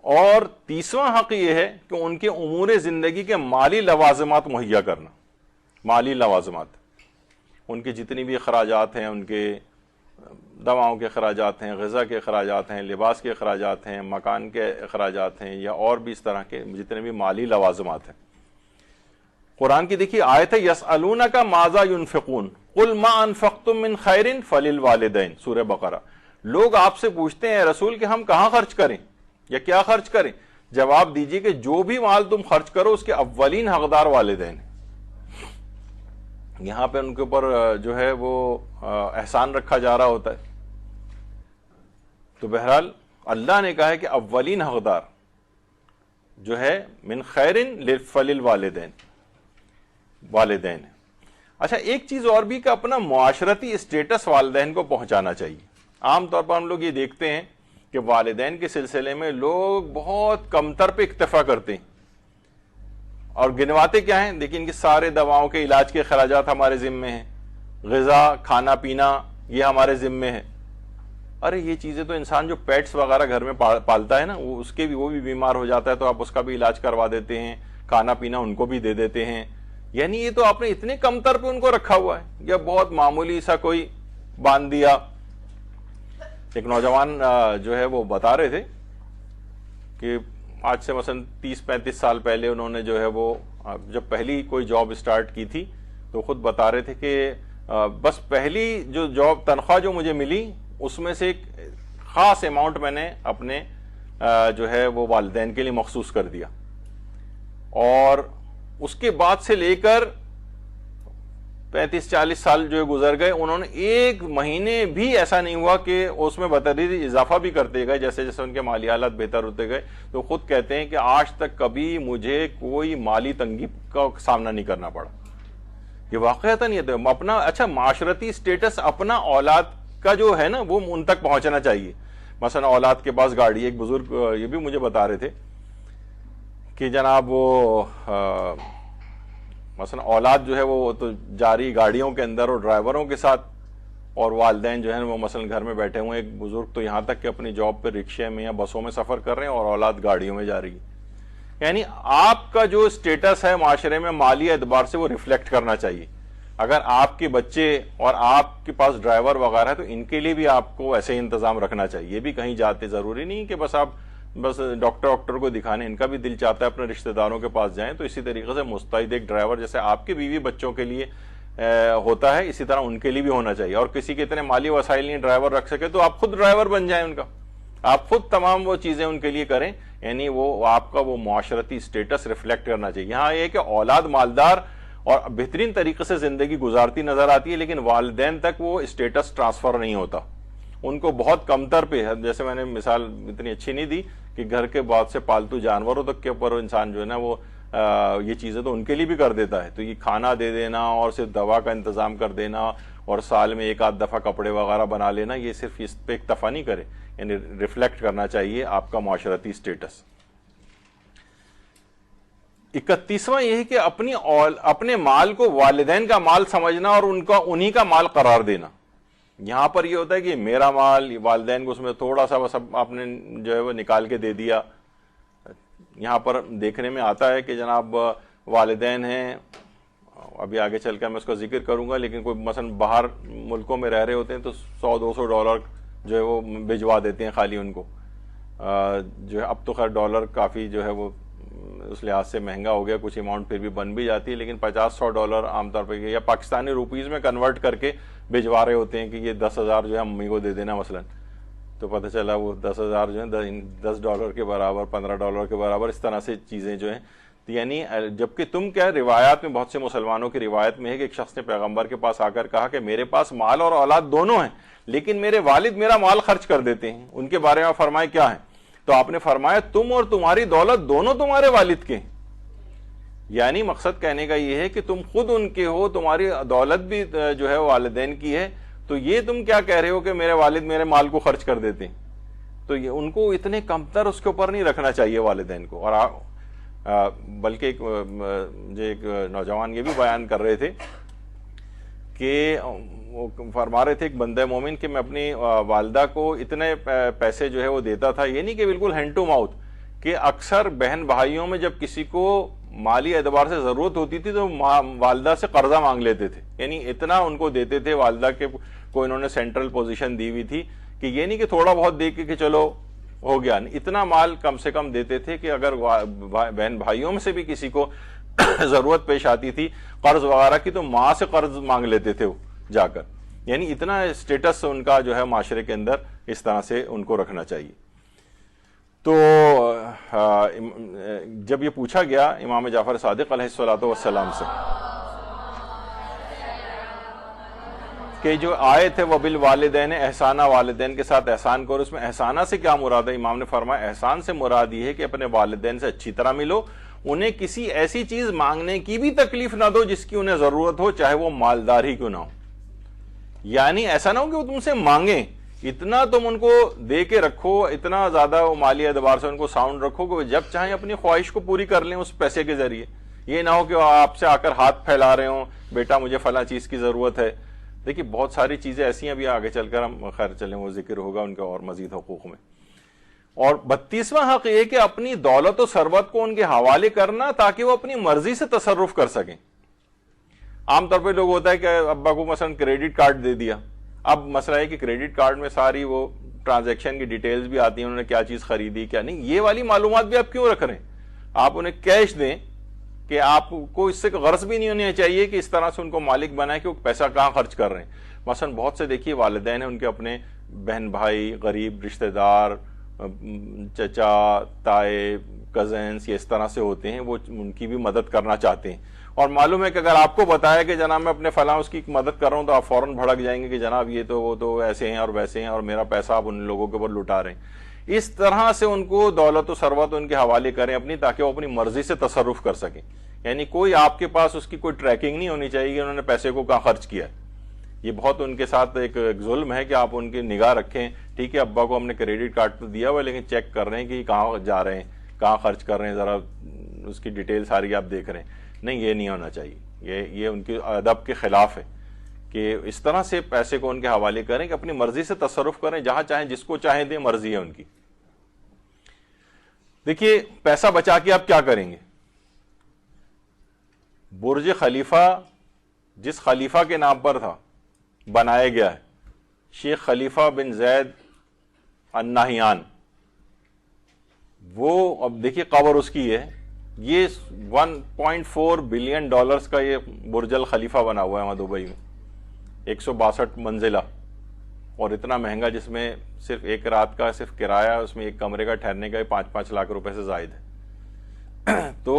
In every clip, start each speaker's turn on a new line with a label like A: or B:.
A: اور تیسواں حق یہ ہے کہ ان کے امور زندگی کے مالی لوازمات مہیا کرنا. مالی لوازمات، ان کے جتنی بھی اخراجات ہیں، ان کے دواؤں کے اخراجات ہیں، غذا کے اخراجات ہیں، لباس کے اخراجات ہیں، مکان کے اخراجات ہیں، یا اور بھی اس طرح کے جتنے بھی مالی لوازمات ہیں. قرآن کی دیکھیے آیت ہے یسألونک ماذا ینفقون قل ما انفقتم من خیر فللوالدین، سورہ بقرہ. لوگ آپ سے پوچھتے ہیں رسول کہ ہم کہاں خرچ کریں یا کیا خرچ کریں. جواب دیجئے کہ جو بھی مال تم خرچ کرو اس کے اولین حقدار والدین ہیں. یہاں پہ ان کے اوپر جو ہے وہ احسان رکھا جا رہا ہوتا ہے. تو بہرحال اللہ نے کہا ہے کہ اولین حقدار جو ہے من خیر فللوالدین، والدین. اچھا ایک چیز اور بھی کہ اپنا معاشرتی اسٹیٹس والدین کو پہنچانا چاہیے. عام طور پر ہم لوگ یہ دیکھتے ہیں کہ والدین کے سلسلے میں لوگ بہت کمتر پہ اکتفا کرتے ہیں اور گنواتے کیا ہیں. دیکھیں کہ سارے دواؤں کے علاج کے اخراجات ہمارے ذمے ہیں، غذا کھانا پینا یہ ہمارے ذمے ہے. ارے یہ چیزیں تو انسان جو پیٹس وغیرہ گھر میں پالتا ہے نا، وہ بھی بیمار ہو جاتا ہے تو آپ اس کا بھی علاج کروا دیتے ہیں، کھانا پینا ان کو بھی دے دیتے ہیں. یعنی یہ تو آپ نے اتنے کمتر پہ ان کو رکھا ہوا ہے، یا بہت معمولی سا کوئی باندھ دیا. ایک نوجوان جو ہے وہ بتا رہے تھے کہ آج سے مثلا 30-35 سال پہلے انہوں نے جو ہے وہ جب پہلی کوئی جاب اسٹارٹ کی تھی تو خود بتا رہے تھے کہ بس پہلی جو جاب تنخواہ جو مجھے ملی اس میں سے ایک خاص اماؤنٹ میں نے اپنے جو ہے وہ والدین کے لیے مخصوص کر دیا، اور اس کے بعد سے لے کر 35-40 سال جو گزر گئے، انہوں نے ایک مہینے بھی ایسا نہیں ہوا کہ اس میں بتدریج اضافہ بھی کرتے گئے جیسے جیسے ان کے مالی حالات بہتر ہوتے گئے. تو خود کہتے ہیں کہ آج تک کبھی مجھے کوئی مالی تنگی کا سامنا نہیں کرنا پڑا. یہ واقعتاً یہ تو اپنا اچھا معاشرتی اسٹیٹس اپنا اولاد کا جو ہے نا وہ ان تک پہنچنا چاہیے. مثلا اولاد کے پاس گاڑی، ایک بزرگ یہ بھی مجھے بتا رہے تھے کہ جناب وہ مثلا اولاد جو ہے وہ تو جاری گاڑیوں کے اندر اور ڈرائیوروں کے ساتھ، اور والدین جو ہیں وہ مثلا گھر میں بیٹھے ہوئے. ایک بزرگ تو یہاں تک کہ اپنی جاب پہ رکشے میں یا بسوں میں سفر کر رہے ہیں اور اولاد گاڑیوں میں جا رہی ہے. یعنی آپ کا جو اسٹیٹس ہے معاشرے میں مالی اعتبار سے وہ ریفلیکٹ کرنا چاہیے. اگر آپ کے بچے اور آپ کے پاس ڈرائیور وغیرہ ہے تو ان کے لیے بھی آپ کو ایسے ہی انتظام رکھنا چاہیے. یہ بھی کہیں جاتے ضروری نہیں کہ بس آپ ڈاکٹر کو دکھانے، ان کا بھی دل چاہتا ہے اپنے رشتہ داروں کے پاس جائیں. تو اسی طریقے سے مستعد ایک ڈرائیور جیسے آپ کے بیوی بچوں کے لیے ہوتا ہے، اسی طرح ان کے لیے بھی ہونا چاہیے. اور کسی کے اتنے مالی وسائل نہیں ڈرائیور رکھ سکے تو آپ خود ڈرائیور بن جائیں ان کا، آپ خود تمام وہ چیزیں ان کے لیے کریں. یعنی وہ آپ کا وہ معاشرتی اسٹیٹس ریفلیکٹ کرنا چاہیے. یہاں یہ کہ اولاد مالدار اور بہترین طریقے سے زندگی گزارتی نظر آتی ہے، لیکن والدین تک وہ اسٹیٹس ٹرانسفر نہیں ہوتا. ان کو بہت کمتر پہ، جیسے میں نے مثال اتنی اچھی نہیں دی کہ گھر کے بہت سے پالتو جانوروں تک کے اوپر انسان جو ہے نا وہ یہ چیزیں تو ان کے لیے بھی کر دیتا ہے. تو یہ کھانا دے دینا اور صرف دوا کا انتظام کر دینا اور سال میں ایک آدھ دفعہ کپڑے وغیرہ بنا لینا، یہ صرف اس پہ اکتفا نہیں کرے. یعنی ریفلیکٹ کرنا چاہیے آپ کا معاشرتی اسٹیٹس. 31واں یہ ہے کہ اپنے مال کو والدین کا مال سمجھنا اور انہی کا مال قرار دینا. یہاں پر یہ ہوتا ہے کہ میرا مال، والدین کو اس میں تھوڑا سا بس آپ نے جو ہے وہ نکال کے دے دیا. یہاں پر دیکھنے میں آتا ہے کہ جناب والدین ہیں، ابھی آگے چل کر میں اس کا ذکر کروں گا، لیکن کوئی مثلا باہر ملکوں میں رہ رہے ہوتے ہیں تو $100-200 جو ہے وہ بھجوا دیتے ہیں خالی ان کو. جو ہے اب تو خیر ڈالر کافی جو ہے وہ اس لحاظ سے مہنگا ہو گیا، کچھ اماؤنٹ پھر بھی بن بھی جاتی ہے، لیکن $50-100 عام طور پہ یا پاکستانی روپیز میں کنورٹ کر کے بھجوا رہے ہوتے ہیں کہ یہ 10,000 جو ہے امی کو دے دینا مثلا. تو پتہ چلا وہ 10,000 جو ہے $10 کے برابر، $15 کے برابر، اس طرح سے چیزیں جو ہیں. یعنی جبکہ تم کیا روایات میں، بہت سے مسلمانوں کی روایت میں ہے کہ ایک شخص نے پیغمبر کے پاس آ کر کہا کہ میرے پاس مال اور اولاد دونوں ہیں لیکن میرے والد میرا مال خرچ کر دیتے ہیں، ان کے بارے میں فرمائے کیا ہے؟ تو آپ نے فرمایا تم اور تمہاری دولت دونوں تمہارے والد کے ہیں. یعنی مقصد کہنے کا یہ ہے کہ تم خود ان کے ہو، تمہاری دولت بھی جو ہے والدین کی ہے، تو یہ تم کیا کہہ رہے ہو کہ میرے والد میرے مال کو خرچ کر دیتے ہیں؟ تو یہ ان کو اتنے کمتر اس کے اوپر نہیں رکھنا چاہیے والدین کو. اور بلکہ ایک نوجوان یہ بھی بیان کر رہے تھے کہ وہ فرما رہے تھے ایک بندہ مومن کہ میں اپنی والدہ کو اتنے پیسے جو ہے وہ دیتا تھا، یہ نہیں کہ بالکل ہینڈ ٹو ماؤتھ، کہ کہ اکثر بہن بھائیوں میں جب کسی کو مالی اعتبار سے ضرورت ہوتی تھی تو والدہ سے قرضہ مانگ لیتے تھے، یعنی اتنا ان کو دیتے تھے والدہ کے کو انہوں نے سینٹرل پوزیشن دی ہوئی تھی کہ یہ نہیں کہ تھوڑا بہت دے کے کہ چلو ہو گیا، اتنا مال کم سے کم دیتے تھے کہ اگر بہن بھائیوں میں سے بھی کسی کو ضرورت پیش آتی تھی قرض وغیرہ کی تو ماں سے قرض مانگ لیتے تھے وہ جا کر، یعنی اتنا اسٹیٹس ان کا جو ہے معاشرے کے اندر اس طرح سے ان کو رکھنا چاہیے۔ تو جب یہ پوچھا گیا امام جعفر صادق علیہ الصلوۃ والسلام سے کہ جو آئے تھے وبالوالدین احسانہ، والدین کے ساتھ احسان کرو، اس میں احسانہ سے کیا مراد ہے؟ امام نے فرمایا احسان سے مراد یہ ہے کہ اپنے والدین سے اچھی طرح ملو، انہیں کسی ایسی چیز مانگنے کی بھی تکلیف نہ دو جس کی انہیں ضرورت ہو، چاہے وہ مالدار ہی کیوں نہ ہو۔ یعنی ایسا نہ ہو کہ وہ تم سے مانگیں، اتنا تم ان کو دے کے رکھو، اتنا زیادہ وہ مالی اعتبار سے ان کو ساؤنڈ رکھو کہ وہ جب چاہیں اپنی خواہش کو پوری کر لیں اس پیسے کے ذریعے۔ یہ نہ ہو کہ آپ سے آ کر ہاتھ پھیلا رہے ہوں بیٹا مجھے فلاں چیز کی ضرورت ہے۔ دیکھیے بہت ساری چیزیں ایسی ہیں، ابھی آگے چل کر ہم خیر چلیں وہ ذکر ہوگا ان کے اور مزید حقوق میں۔ اور 32واں حق یہ کہ اپنی دولت و ثروت کو ان کے حوالے کرنا تاکہ وہ اپنی مرضی سے تصرف کر سکیں۔ عام طور پہ لوگ ہوتا ہے کہ ابا کو مثلا کریڈٹ کارڈ دے دیا، اب مسئلہ ہے کہ کریڈٹ کارڈ میں ساری وہ ٹرانزیکشن کی ڈیٹیلز بھی آتی ہیں، انہوں نے کیا چیز خریدی کیا نہیں، یہ والی معلومات بھی آپ کیوں رکھ رہے ہیں؟ آپ انہیں کیش دیں کہ آپ کو اس سے غرض بھی نہیں ہونی چاہیے کہ اس طرح سے ان کو مالک بنائے کہ وہ پیسہ کہاں خرچ کر رہے ہیں۔ مثلا بہت سے دیکھیے والدین ہیں ان کے اپنے بہن بھائی، غریب رشتہ دار، چچا، تائے، کزنس، یہ اس طرح سے ہوتے ہیں، وہ ان کی بھی مدد کرنا چاہتے ہیں، اور معلوم ہے کہ اگر آپ کو بتایا کہ جناب میں اپنے فلاں اس کی مدد کر رہا ہوں تو آپ فوراً بھڑک جائیں گے کہ جناب یہ تو وہ تو ایسے ہیں اور ویسے ہیں اور میرا پیسہ آپ ان لوگوں کے اوپر لٹا رہے ہیں۔ اس طرح سے ان کو دولت و ثروت ان کے حوالے کریں اپنی، تاکہ وہ اپنی مرضی سے تصرف کر سکیں، یعنی کوئی آپ کے پاس اس کی کوئی ٹریکنگ نہیں ہونی چاہیے کہ انہوں نے پیسے کو کہاں خرچ کیا ہے۔ یہ بہت ان کے ساتھ ایک ظلم ہے کہ آپ ان کی نگاہ رکھیں، ٹھیک ہے ابا کو ہم نے کریڈٹ کارڈ تو دیا ہوا لیکن چیک کر رہے ہیں کہ یہ کہاں جا رہے ہیں، کہاں خرچ کر رہے ہیں، ذرا اس کی ڈیٹیل ساری آپ دیکھ رہے ہیں۔ نہیں، یہ نہیں ہونا چاہیے، یہ ان کے ادب کے خلاف ہے کہ اس طرح سے پیسے کو ان کے حوالے کریں کہ اپنی مرضی سے تصرف کریں، جہاں چاہیں جس کو چاہیں دیں، مرضی ہے ان کی۔ دیکھیے پیسہ بچا کے آپ کیا کریں گے؟ برج خلیفہ جس خلیفہ کے نام پر تھا بنایا گیا ہے، شیخ خلیفہ بن زید النہیان، وہ اب دیکھیے قبر اس کی ہے، یہ 1.4 بلین ڈالرز کا یہ برج الخلیفہ بنا ہوا ہے وہاں دبئی میں، 162 منزلہ، اور اتنا مہنگا جس میں صرف ایک رات کا صرف کرایہ، اس میں ایک کمرے کا ٹھہرنے کا 5-5 لاکھ روپے سے زائد ہے۔ تو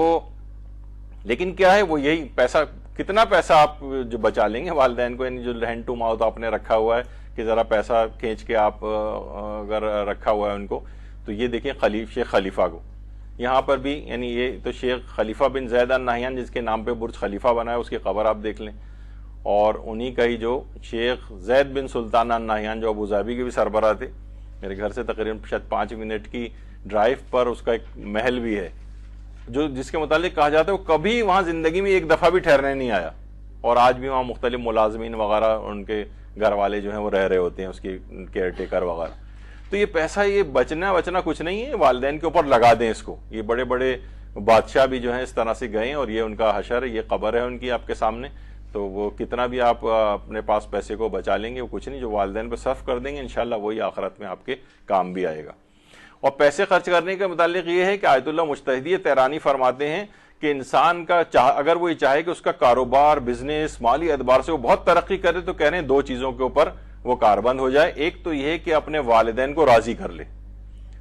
A: لیکن کیا ہے وہ یہی پیسہ، کتنا پیسہ آپ جو بچا لیں گے والدین کو، یعنی جو ہینڈ ٹو ماؤتھ آپ نے رکھا ہوا ہے کہ ذرا پیسہ کھینچ کے آپ اگر رکھا ہوا ہے ان کو، تو یہ دیکھیں شیخ خلیفہ کو یہاں پر بھی، یعنی یہ تو شیخ خلیفہ بن زید النہیان جس کے نام پہ برج خلیفہ بنا ہے اس کی قبر آپ دیکھ لیں، اور انہی کا ہی جو شیخ زید بن سلطان النہیان جو ابوظہبی کے بھی سربراہ تھے، میرے گھر سے تقریباً شاید 5 منٹ کی ڈرائیو پر اس کا ایک محل بھی ہے، جو جس کے متعلق کہا جاتا ہے وہ کبھی وہاں زندگی میں ایک دفعہ بھی ٹھہرنے نہیں آیا، اور آج بھی وہاں مختلف ملازمین وغیرہ ان کے گھر والے جو ہیں وہ رہ رہے ہوتے ہیں، اس کی کیئر ٹیکر وغیرہ۔ تو یہ پیسہ یہ بچنا کچھ نہیں ہے، والدین کے اوپر لگا دیں اس کو۔ یہ بڑے بڑے بادشاہ بھی جو ہیں اس طرح سے گئے ہیں، اور یہ ان کا حشر ہے، یہ قبر ہے ان کی آپ کے سامنے، تو وہ کتنا بھی آپ اپنے پاس پیسے کو بچا لیں گے وہ کچھ نہیں، جو والدین پہ صرف کر دیں گے انشاءاللہ وہی آخرت میں آپ کے کام بھی آئے گا۔ اور پیسے خرچ کرنے کے متعلق یہ ہے کہ آیت اللہ مجتہدی تہرانی فرماتے ہیں کہ انسان کا اگر وہ یہ چاہے کہ اس کا کاروبار، بزنس، مالی اعتبار سے وہ بہت ترقی کرے تو کہہ رہے ہیں 2 چیزوں کے اوپر وہ کاربند ہو جائے۔ ایک تو یہ کہ اپنے والدین کو راضی کر لے،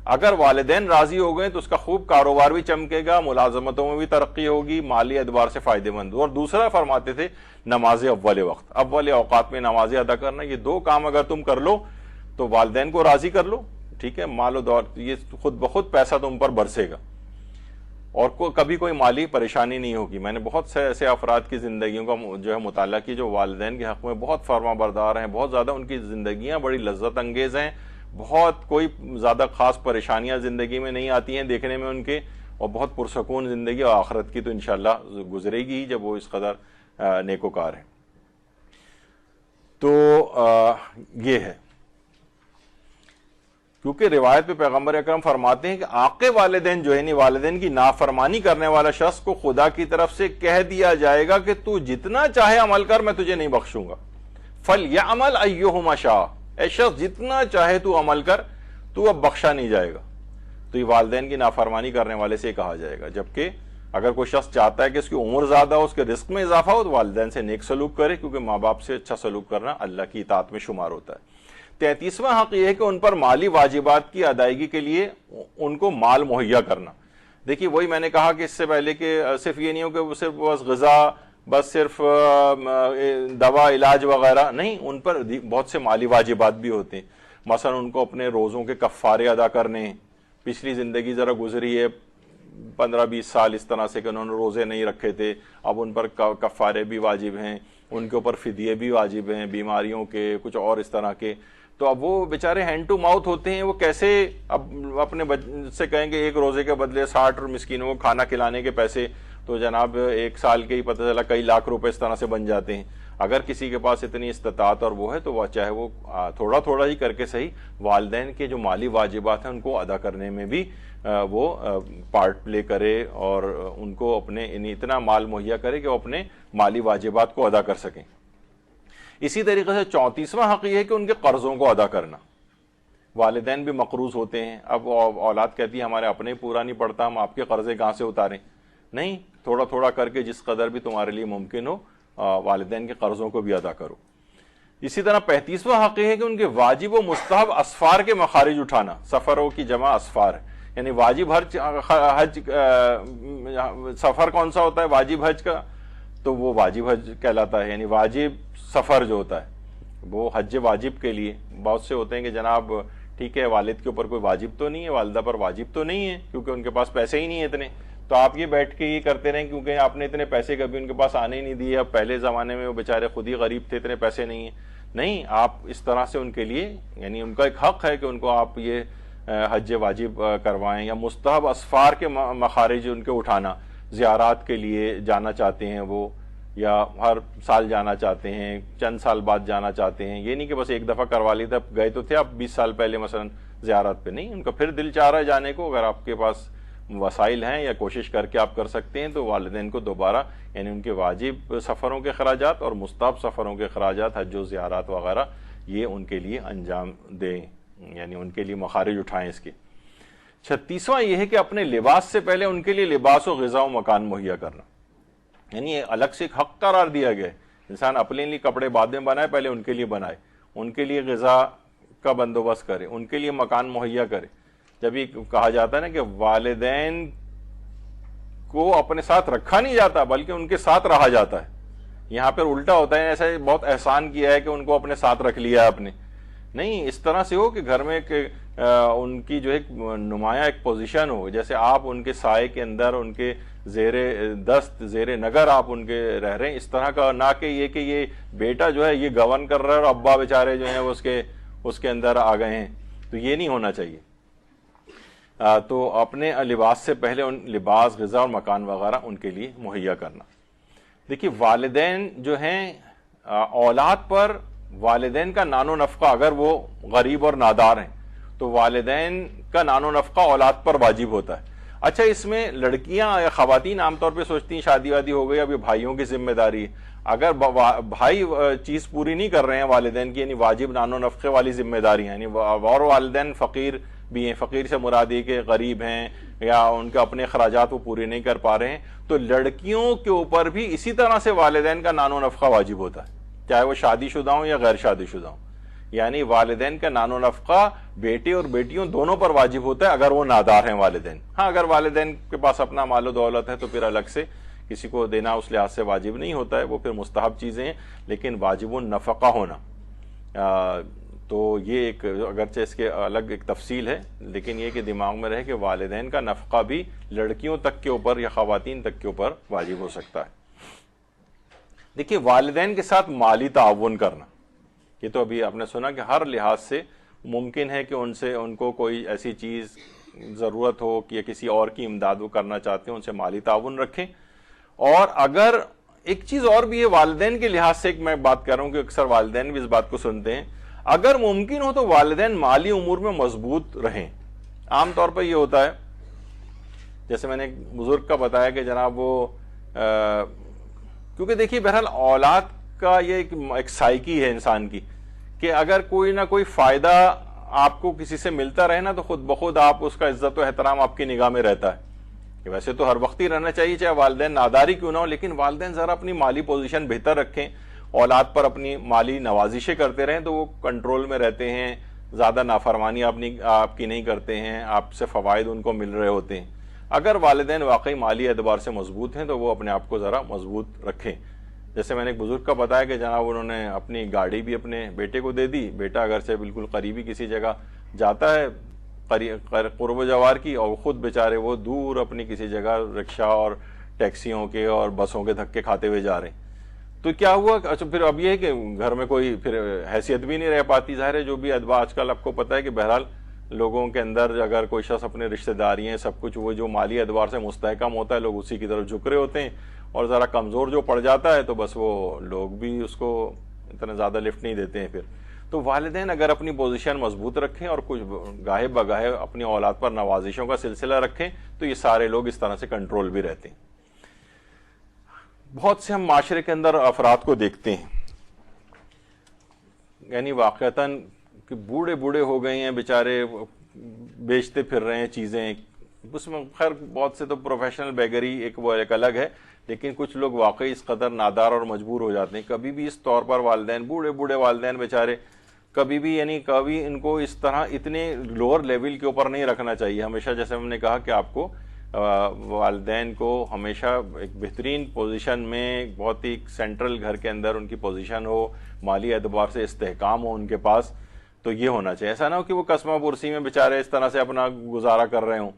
A: اگر والدین راضی ہو گئے تو اس کا خوب کاروبار بھی چمکے گا، ملازمتوں میں بھی ترقی ہوگی، مالی اعتبار سے فائدے مند۔ اور دوسرا فرماتے تھے نماز اول وقت، اول اوقات میں نمازیں ادا کرنا، یہ 2 کام اگر تم کر لو تو والدین کو راضی کر لو، ٹھیک ہے، مال و دولت یہ خود بخود پیسہ تم پر برسے گا اور کبھی کوئی مالی پریشانی نہیں ہوگی۔ میں نے بہت سے ایسے افراد کی زندگیوں کا جو ہے مطالعہ کی جو والدین کے حق میں بہت فرما بردار ہیں، بہت زیادہ ان کی زندگیاں بڑی لذت انگیز ہیں، بہت کوئی زیادہ خاص پریشانیاں زندگی میں نہیں آتی ہیں دیکھنے میں ان کے، اور بہت پرسکون زندگی، اور آخرت کی تو انشاءاللہ گزرے گی جب وہ اس قدر نیکوکار ہیں۔ تو یہ ہے کیونکہ روایت پہ پیغمبر اکرم فرماتے ہیں کہ عاق والدین جو ہے یعنی والدین کی نافرمانی کرنے والا شخص کو خدا کی طرف سے کہہ دیا جائے گا کہ تو جتنا چاہے عمل کر، میں تجھے نہیں بخشوں گا. فَلْيَعْمَلْ أَيُّهُمَا شَاءَ، اے شخص جتنا چاہے تو عمل کر، تو اب بخشا نہیں جائے گا. تو یہ والدین کی نافرمانی کرنے والے سے کہا جائے گا. جبکہ اگر کوئی شخص چاہتا ہے کہ اس کی عمر زیادہ ہو، اس کے رزق میں اضافہ ہو، تو والدین سے نیک سلوک کرے، کیونکہ ماں باپ سے اچھا سلوک کرنا اللہ کی اطاعت میں شمار ہوتا ہے. 33واں حق یہ ہے کہ ان پر مالی واجبات کی ادائیگی کے لیے ان کو مال مہیا کرنا. دیکھیے وہی میں نے کہا کہ اس سے پہلے کہ صرف یہ نہیں ہو کہ وہ صرف بس غذا، بس صرف دوا علاج وغیرہ نہیں، ان پر بہت سے مالی واجبات بھی ہوتے ہیں. مثلا ان کو اپنے روزوں کے کفارے ادا کرنے. پچھلی زندگی ذرا گزری ہے 15-20 سال اس طرح سے کہ انہوں نے روزے نہیں رکھے تھے، اب ان پر کفارے بھی واجب ہیں، ان کے اوپر فدیے بھی واجب ہیں بیماریوں کے، کچھ اور اس طرح کے. تو اب وہ بیچارے ہینڈ ٹو ماؤتھ ہوتے ہیں، وہ کیسے اب اپنے سے کہیں کہ ایک روزے کے بدلے 60 مسکینوں کو کھانا کھلانے کے پیسے، تو جناب ایک سال کے ہی پتہ چلا کئی لاکھ روپے اس طرح سے بن جاتے ہیں. اگر کسی کے پاس اتنی استطاعت اور وہ ہے تو وہ چاہے وہ تھوڑا تھوڑا ہی کر کے صحیح والدین کے جو مالی واجبات ہیں ان کو ادا کرنے میں بھی وہ پارٹ پلے کرے، اور ان کو اپنے اتنا مال مہیا کرے کہ وہ اپنے مالی واجبات کو ادا کر سکیں. اسی طریقے سے 34واں حق یہ ہے کہ ان کے قرضوں کو ادا کرنا. والدین بھی مقروض ہوتے ہیں. اب اولاد کہتی ہے ہمارے اپنے پورا نہیں پڑتا، ہم آپ کے قرضے کہاں سے اتاریں؟ نہیں، تھوڑا تھوڑا کر کے جس قدر بھی تمہارے لیے ممکن ہو والدین کے قرضوں کو بھی ادا کرو. اسی طرح 35واں حق یہ ہے کہ ان کے واجب و مستحب اسفار کے مخارج اٹھانا. سفروں کی جمع اسفار ہے، یعنی واجب حج سفر کون سا ہوتا ہے واجب حج کا؟ تو وہ واجب حج کہلاتا ہے، یعنی واجب سفر جو ہوتا ہے وہ حج واجب کے لیے. بہت سے ہوتے ہیں کہ جناب ٹھیک ہے والد کے اوپر کوئی واجب تو نہیں ہے، والدہ پر واجب تو نہیں ہے کیونکہ ان کے پاس پیسے ہی نہیں ہیں اتنے، تو آپ یہ بیٹھ کے یہ کرتے رہیں کیونکہ آپ نے اتنے پیسے کبھی ان کے پاس آنے ہی نہیں دیے. اب پہلے زمانے میں وہ بیچارے خود ہی غریب تھے، اتنے پیسے نہیں ہیں. نہیں، آپ اس طرح سے ان کے لیے یعنی ان کا ایک حق ہے کہ ان کو آپ یہ حج واجب کروائیں. یا مستحب اسفار کے مخارج ان کے اٹھانا، زیارات کے لیے جانا چاہتے ہیں وہ، یا ہر سال جانا چاہتے ہیں، چند سال بعد جانا چاہتے ہیں. یہ نہیں کہ بس ایک دفعہ کروا لی تھا، گئے تو تھے آپ 20 سال پہلے مثلا زیارت پہ، نہیں، ان کا پھر دل چاہ رہا ہے جانے کو. اگر آپ کے پاس وسائل ہیں یا کوشش کر کے آپ کر سکتے ہیں تو والدین کو دوبارہ یعنی ان کے واجب سفروں کے اخراجات اور مستحب سفروں کے اخراجات، حج و زیارات وغیرہ، یہ ان کے لیے انجام دیں، یعنی ان کے لیے مخارج اٹھائیں اس کے. 36واں یہ ہے کہ اپنے لباس سے پہلے ان کے لیے لباس و غذا و مکان مہیا کرنا. یعنی یہ الگ سے ایک حق قرار دیا گیا ہے. انسان اپنے لیے کپڑے بعد میں بنائے، پہلے ان کے لیے بنائے، ان کے لیے غذا کا بندوبست کرے، ان کے لیے مکان مہیا کرے. جب یہ کہا جاتا ہے نا کہ والدین کو اپنے ساتھ رکھا نہیں جاتا بلکہ ان کے ساتھ رہا جاتا ہے، یہاں پر الٹا ہوتا ہے، ایسا بہت احسان کیا ہے کہ ان کو اپنے ساتھ رکھ لیا ہے اپنے. نہیں، اس طرح سے ہو کہ گھر میں ان کی جو ایک نمایاں ایک پوزیشن ہو، جیسے آپ ان کے سائے کے اندر، ان کے زیر دست زیر نگر آپ ان کے رہ رہے ہیں. اس طرح کا نہ کہ یہ بیٹا جو ہے یہ گورن کر رہا ہے اور ابا بیچارے جو ہیں وہ اس کے اندر آ گئے ہیں، تو یہ نہیں ہونا چاہیے. تو اپنے لباس سے پہلے ان لباس، غذا اور مکان وغیرہ ان کے لیے مہیا کرنا. دیکھیے والدین جو ہیں اولاد پر والدین کا نان و نفقہ، اگر وہ غریب اور نادار ہیں تو والدین کا نان و نفقہ اولاد پر واجب ہوتا ہے. اچھا، اس میں لڑکیاں یا خواتین عام طور پہ سوچتی ہیں شادی وادی ہو گئی اب یہ بھائیوں کی ذمہ داری ہے. اگر بھائی چیز پوری نہیں کر رہے ہیں والدین کی، یعنی واجب نان و نفقے والی ذمہ داری ہیں، یعنی اور والدین فقیر بھی ہیں، فقیر سے مراد یہ کہ غریب ہیں یا ان کے اپنے اخراجات وہ پورے نہیں کر پا رہے ہیں، تو لڑکیوں کے اوپر بھی اسی طرح سے والدین کا نان و نفقہ واجب ہوتا ہے، چاہے وہ شادی شدہ ہوں یا غیر شادی شدہ ہوں. یعنی والدین کا نان و نفقہ بیٹے اور بیٹیوں دونوں پر واجب ہوتا ہے اگر وہ نادار ہیں والدین. ہاں، اگر والدین کے پاس اپنا مال و دولت ہے تو پھر الگ سے کسی کو دینا اس لحاظ سے واجب نہیں ہوتا ہے، وہ پھر مستحب چیزیں ہیں. لیکن واجب النفقہ ہونا تو یہ ایک اگرچہ اس کے الگ ایک تفصیل ہے، لیکن یہ کہ دماغ میں رہے کہ والدین کا نفقہ بھی لڑکیوں تک کے اوپر یا خواتین تک کے اوپر واجب ہو سکتا ہے. دیکھیے والدین کے ساتھ مالی تعاون کرنا، یہ تو ابھی آپ نے سنا کہ ہر لحاظ سے ممکن ہے کہ ان کو کوئی ایسی چیز ضرورت ہو کہ کسی اور کی امداد وہ کرنا چاہتے ہیں، ان سے مالی تعاون رکھیں. اور اگر ایک چیز اور بھی ہے والدین کے لحاظ سے، ایک میں بات کر رہا ہوں کہ اکثر والدین بھی اس بات کو سنتے ہیں، اگر ممکن ہو تو والدین مالی امور میں مضبوط رہیں. عام طور پر یہ ہوتا ہے، جیسے میں نے ایک بزرگ کا بتایا کہ جناب وہ کیونکہ دیکھیے بہرحال اولاد کا یہ ایک سائیکی ہے انسان کی، کہ اگر کوئی نہ کوئی فائدہ آپ کو کسی سے ملتا رہے نا تو خود بخود آپ اس کا عزت و احترام آپ کی نگاہ میں رہتا ہے. کہ ویسے تو ہر وقت ہی رہنا چاہیے چاہے والدین ناداری کیوں نہ ہو، لیکن والدین ذرا اپنی مالی پوزیشن بہتر رکھیں، اولاد پر اپنی مالی نوازشیں کرتے رہیں تو وہ کنٹرول میں رہتے ہیں، زیادہ نافرمانی آپ کی نہیں کرتے ہیں، آپ سے فوائد ان کو مل رہے ہوتے ہیں. اگر والدین واقعی مالی اعتبار سے مضبوط ہیں تو وہ اپنے آپ کو ذرا مضبوط رکھیں. جیسے میں نے ایک بزرگ کا بتایا کہ جناب انہوں نے اپنی گاڑی بھی اپنے بیٹے کو دے دی، بیٹا اگر سے بالکل قریبی کسی جگہ جاتا ہے قرب و جوار کی، اور خود بیچارے وہ دور اپنی کسی جگہ رکشہ اور ٹیکسیوں کے اور بسوں کے دھکے کھاتے ہوئے جا رہے ہیں. تو کیا ہوا؟ اچھا پھر اب یہ ہے کہ گھر میں کوئی پھر حیثیت بھی نہیں رہ پاتی. ظاہر ہے جو بھی ادبا آج کل آپ کو پتہ ہے کہ بہرحال لوگوں کے اندر اگر کوئی شخص اپنے رشتہ داریاں سب کچھ وہ جو مالی اعتبار سے مستحکم ہوتا ہے لوگ اسی کی طرف جھک رہے ہوتے ہیں، اور ذرا کمزور جو پڑ جاتا ہے تو بس وہ لوگ بھی اس کو اتنا زیادہ لفٹ نہیں دیتے ہیں. پھر تو والدین اگر اپنی پوزیشن مضبوط رکھیں اور کچھ گاہے بگاہے اپنی اولاد پر نوازشوں کا سلسلہ رکھیں تو یہ سارے لوگ اس طرح سے کنٹرول بھی رہتے ہیں. بہت سے ہم معاشرے کے اندر افراد کو دیکھتے ہیں، یعنی واقعتاً کہ بوڑھے بوڑھے ہو گئے ہیں بیچارے، بیچتے پھر رہے ہیں چیزیں. اس میں خیر بہت سے تو پروفیشنل بیگری وہ ایک الگ ہے، لیکن کچھ لوگ واقعی اس قدر نادار اور مجبور ہو جاتے ہیں. کبھی بھی اس طور پر والدین، بوڑھے بوڑھے والدین بیچارے، کبھی بھی کبھی ان کو اس طرح اتنے لوور لیول کے اوپر نہیں رکھنا چاہیے. ہمیشہ جیسے ہم نے کہا کہ آپ کو والدین کو ہمیشہ ایک بہترین پوزیشن میں، بہت ہی سینٹرل گھر کے اندر ان کی پوزیشن ہو، مالی اعتبار سے استحکام ہو ان کے پاس، تو یہ ہونا چاہیے. ایسا نہ ہو کہ وہ قسمہ پرسی میں بیچارے اس طرح سے اپنا گزارا کر رہے ہوں